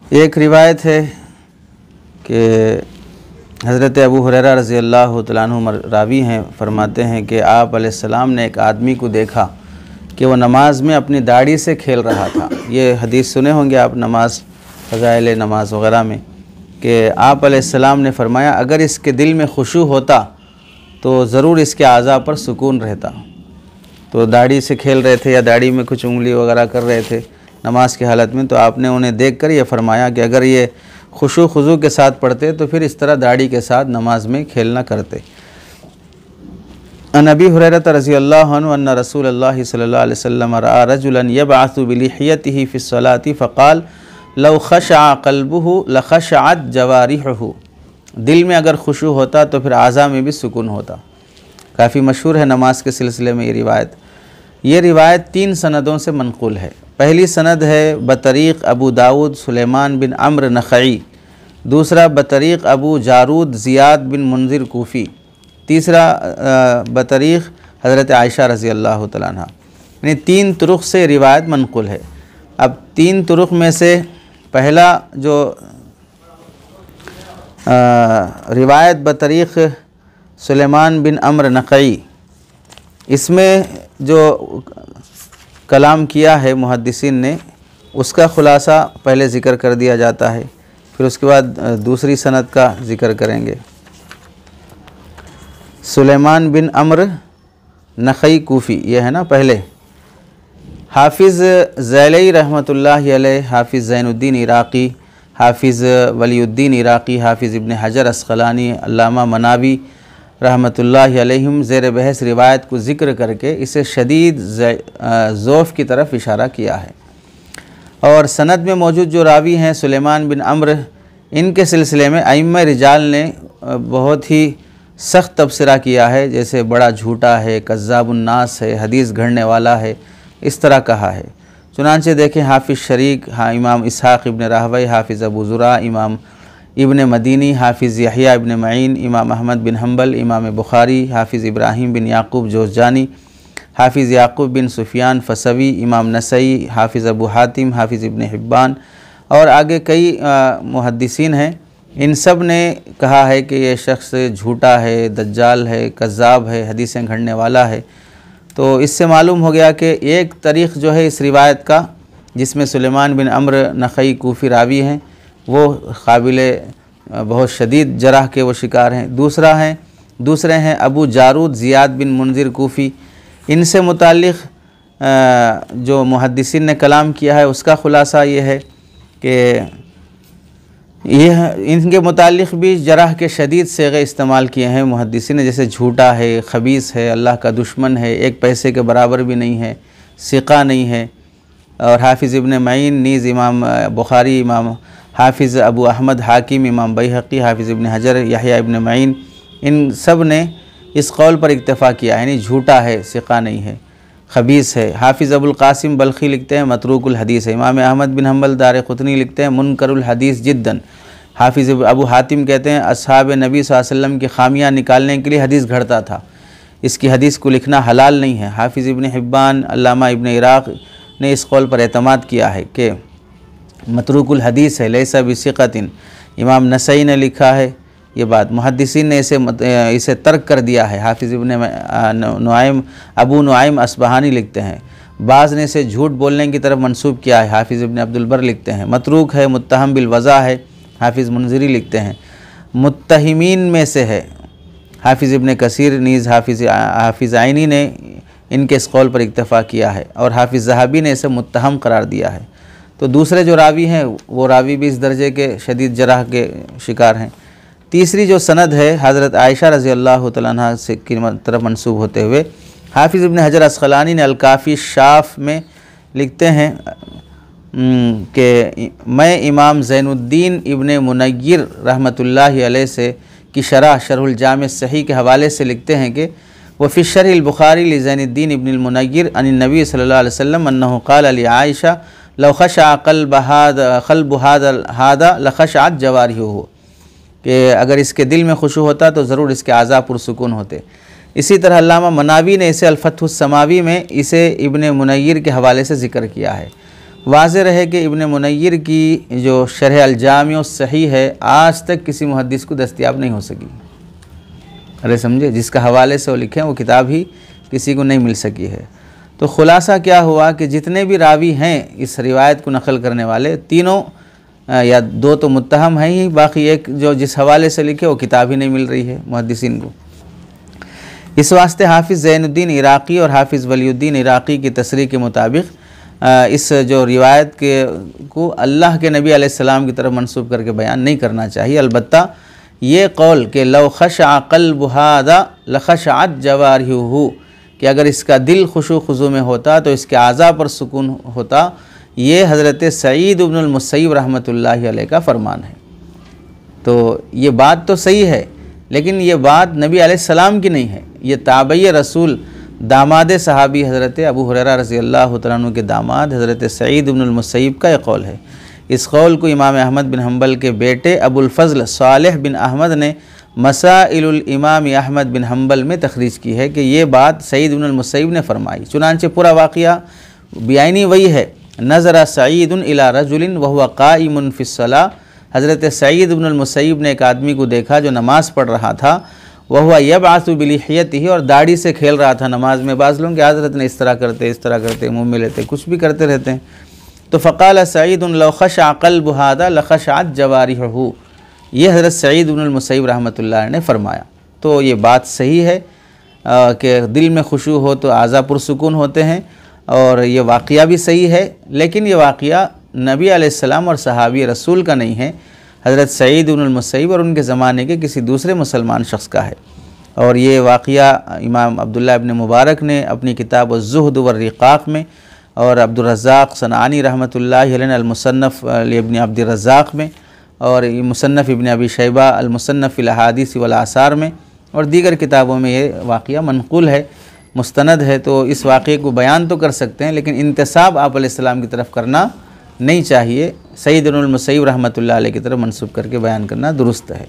एक रिवायत है कि हज़रत अबू हुरैरा रज़ी अल्लाह तआला अन्हु रावी हैं, फरमाते हैं कि आप अलैहिस्सलाम ने एक आदमी को देखा कि वो नमाज में अपनी दाढ़ी से खेल रहा था। ये हदीस सुने होंगे आप नमाज फ़ज़ाइल नमाज वग़ैरह में, कि आप अलैहिस्सलाम ने फरमाया अगर इसके दिल में खुशू होता तो ज़रूर इसके आज़ा पर सुकून रहता। तो दाढ़ी से खेल रहे थे या दाढ़ी में कुछ उंगली वग़ैरह कर रहे थे नमाज की हालत में, तो आपने उन्हें देख कर ये फरमाया कि अगर ये खुशू खुजू के साथ पढ़ते तो फिर इस तरह दाढ़ी के साथ नमाज में खेलना करते। अन अबी हुरैरा रज़ियल्लाहु अन्हु अन्ना रसूलल्लाह सल्लल्लाहु अलैहि वसल्लम रअा रजुलन यबअसु बिलिहियतिही फ़िस्सलाति फ़क़ाल लौ ख़शअ क़ल्बुहु लख़शअत जवारिहुहु। दिल में अगर खुशू होता तो फिर आज़ा में भी सुकून होता। काफ़ी मशहूर है नमाज के सिलसिले में ये रिवायत 3 सनदों से मनक़ूल है। पहली सनद है बतरीक़ अबू दाऊद सुलेमान बिन अम्र नख़ई, दूसरा बतरीक़ अबू जारूद ज़ियाद बिन मुंज़िर कूफ़ी, तीसरा बतरीक़ हज़रत आयशा रज़ी अल्लाह तआला अन्हा। यानी 3 तुरुक़ से रिवायत मनक़ूल है। अब 3 तुरुक़ में से पहला जो रिवायत बतरीक़ सुलेमान बिन अम्र नक़ई, इसमें जो कलाम किया है मुहद्दिसीन ने उसका ख़ुलासा पहले ज़िक्र कर दिया जाता है, फिर उसके बाद दूसरी सनद का ज़िक्र करेंगे। सुलेमान बिन अम्र नख़ई कूफ़ी ये है ना पहले। हाफिज़ ज़ैलई रहमतुल्लाहि अलैह, हाफिज़ ज़ैनुद्दीन इराक़ी, हाफिज़ वलीउद्दीन इराक़ी, हाफिज़ इब्न हजर अस्क़लानी, अल्लामा मनावी रहमतुल्लाहि अलैहिम ज़ेर बहस रिवायत को ज़िक्र करके इसे शदीद ज़ौफ़ की तरफ इशारा किया है। और सनद में मौजूद जो रावी हैं सुलेमान बिन अम्र, इनके सिलसिले में अइम्मा रिजाल ने बहुत ही सख्त तबसरा किया है, जैसे बड़ा झूठा है, कज़्ज़ाबुन्नास है, हदीस गढ़ने वाला है, इस तरह कहा है। चुनांचे देखें हाफिज़ शरीक, हाँ इमाम इसहाक़ इब्न राहवई, हाफिज़ अबू ज़ुरा, इमाम इब्न मदीनी, हाफिज़ यहया इब्न मईन, इमाम अहमद बिन हम्बल, इमाम बुखारी, हाफिज़ इब्राहीम बिन याक़ूब जोज़जानी, हाफिज़ याक़ूब बिन सुफ़ियान फ़सवी, इमाम नसई, हाफिज़ अबू हातिम, हाफिज़ इब्न हिब्बान और आगे कई मुहद्दिसीन हैं। इन सब ने कहा है कि ये शख्स झूठा है, दज्जाल है, कज़्ज़ाब है, हदीसें गढ़ने वाला है। तो इससे मालूम हो गया कि एक तरीक़ जो है इस रिवायत का, जिसमें सुलेमान बिन अम्र नख़ई कूफ़ी रावी हैं, वो काबिल बहुत शदीद जराह के वो शिकार हैं। दूसरे हैं अबू जारूद ज़ियाद बिन मुंज़िर कूफ़ी। इनसे मुताल्लिक़ जो मुहद्दिसीन ने कलाम किया है उसका ख़ुलासा ये है कि इनके मुताल्लिक़ भी जराह के शदीद सेग़े इस्तेमाल किए हैं मुहद्दिसीन ने, जैसे झूठा है, ख़बीस है, अल्लाह का दुश्मन है, एक पैसे के बराबर भी नहीं है, सिक़ा नहीं है। और हाफिज़ इब्न मईन नीज़ इमाम बुखारी, इमाम हाफिज़ अबू अहमद हाकिम, इमाम बैहक़ी, हाफिज़ इब्न हजर, यहया इब्न मईन, इन सब ने इस कौल पर इक्तफ़ा किया, यानी झूठा है, सिक़ा नहीं है, ख़बीस है। हाफिज़ अबुल क़ासिम बल्खी लिखते हैं मतरूकुल हदीस है। इमाम अहमद बिन हम्बल दारक़ुतनी लिखते हैं मुनकरुल हदीस जिद्दन। हाफिज़ अबू हातिम कहते हैं अस्हाब नबी सल्लल्लाहु अलैहि वसल्लम की खामियाँ निकालने के लिए हदीस घड़ता था, इसकी हदीस को लिखना हलाल नहीं है। हाफिज़ इब्न हिब्बान, अल्लामा इब्न इराक़ ने इस कौल पर एतमाद किया है कि मतरूकुल हदीस है, लैसा बिसिक़तिन। इमाम नसई ने लिखा है ये बात, मुहद्दिसीन ने इसे तर्क कर दिया है। हाफिज़ इब्न नुआइम, अबू नुआइम अस्बहानी लिखते हैं बाज़ ने इसे झूठ बोलने की तरफ मंसूब किया है। हाफिज़ इब्न अब्दुल बर लिखते हैं मतरूक है, मुत्तहम बिल वज़ा है। हाफिज़ मुंज़िरी लिखते हैं मुत्तहिमीन में से है। हाफिज़ इब्न कसीर नीज़ हाफिज़ आइनी ने इनके इस कौल पर इक्तफ़ा किया है और हाफिज़ ज़हाबी ने इसे मुत्तहम करार दिया है। तो दूसरे जो रावी हैं वो रावी भी इस दर्जे के शदीद जराह के शिकार हैं। तीसरी जो सनद है हज़रत आयशा रज़ी अल्लाह तआला अन्हा से की तरफ मंसूब होते हुए, हाफिज़ इब्न हजर अस्क़लानी ने अल-काफ़ी शाफ़ में लिखते हैं कि मैं इमाम ज़ैनुद्दीन इब्न मुनय्यिर रहमतुल्लाहि अलैह से की शरहुल जामे सही के हवाले से लिखते हैं कि वह फ़ी शरहिल बुखारी लि ज़ैनुद्दीन इब्न मुनय्यिर अन नबी सल्लल्लाहु अलैहि वसल्लम अन्नहु क़ाल लि आयशा लौ ख़शअ क़ल्बु हादा लख़शअत जवारिहुहु, कि अगर इसके दिल में खुशू होता तो ज़रूर इसके आज़ा पुरसुकून होते। इसी तरह अल्लामा मनावी ने इसे अल-फ़त्हुस समावी में इसे इब्न मुनय्यिर के हवाले से ज़िक्र किया है। वाज़ेह रहे कि इब्न मुनय्यर की जो शरह अल-जामी सही है आज तक किसी मुहद्दिस को दस्तयाब नहीं हो सकी। अरे समझे, जिसका हवाले से वो लिखे हैं वो किताब ही किसी को नहीं मिल सकी है। तो ख़ुलासा क्या हुआ कि जितने भी रावी हैं इस रिवायत को नकल करने वाले, तीनों या दो तो मुत्तहम हैं ही, बाकी एक जो जिस हवाले से लिखे वो किताब ही नहीं मिल रही है मुहद्दिसीन को। इस वास्ते हाफिज़ ज़ैनुद्दीन इराक़ी और हाफिज़ वलीउद्दीन इराक़ी की तसरीह के मुताबिक इस जो रिवायत के को अल्लाह के नबी अलैहिस्सलाम की तरफ मंसूब करके बयान नहीं करना चाहिए। अलबत्ता ये कौल कि लौ खशअ क़ल्बु हाज़ा लखशअत जवारिहुहु, कि अगर इसका दिल खुशू खुजू में होता तो इसके आज़ा पर सुकून होता, ये हज़रत सईद इब्नुल मुसय्यब रहमतुल्लाहि अलैह का फरमान है। तो ये बात तो सही है, लेकिन ये बात नबी अलैहिस्सलाम की नहीं है, ये ताबई रसूल दामाद सहाबी हज़रत अबू हुरैरा रज़ियल्लाहु तआला अन्हु के दामाद हज़रत सईद इब्नुल मुसय्यब का यह कौल है। इस कौल को इमाम अहमद बिन हम्बल के बेटे अबुल फ़ज़ल सालेह बिन अहमद ने मसाइलुल इमाम अहमद बिन हम्बल में तखरीज की है कि ये बात सईद इब्नुल मुसय्यब ने फरमाई। चुनांचे पूरा वाक़या बियानी वही है। नज़रा सईदुन इला रजुलिन वहुवा काइमुन फ़िस्सलाह, हज़रत सईद इब्नुल मुसय्यब ने एक आदमी को देखा जो नमाज़ पढ़ रहा था, वहुवा यबअसु बिलिहियतिही, और दाढ़ी से खेल रहा था नमाज में। बाज़ लोग हज़रत ने इस तरह करते मुँह में लेते, कुछ भी करते रहते हैं। तो फ़क़ाल सईदुन लौ खशअ क़ल्बु हाज़ा लखशअत जवारिहुहु, ये हज़रत सईद इब्नुल मुसय्यब रहमतुल्लाह ने फरमाया। तो ये बात सही है कि दिल में खुशू हो तो आज़ा पुरसुकून होते हैं, और ये वाक़या भी सही है, लेकिन ये वाक़या नबी अलैहिस्सलाम और सहाबी रसूल का नहीं है, हज़रत सईद इब्नुल मुसय्यब और उनके ज़माने के किसी दूसरे मुसलमान शख्स का है। और ये वाक़या इमाम अब्दुल्लाह इब्न मुबारक ने अपनी किताब अज़्ज़ुहद वर्रिक़ाक़ में, और अब्दुर रज़्ज़ाक़ सनानी रहमतुल्लाहि अलैह अल-मुसन्नफ़ इब्न अब्दुर रज़्ज़ाक़ में, और मुसन्नफ़ इब्न अबी शैबा अल-मुसन्नफ़ फ़िल अहादीस वल आसार में, और दीगर किताबों में ये वाक़या मनक़ूल है, मुस्तनद है। तो इस वाक़े को बयान तो कर सकते हैं, लेकिन इंतसाब आप अलैहिस्सलाम की तरफ करना नहीं चाहिए। सईद इब्नुल मुसय्यब रहमतुल्लाह अलैह की तरफ मंसूब करके बयान करना दुरुस्त है।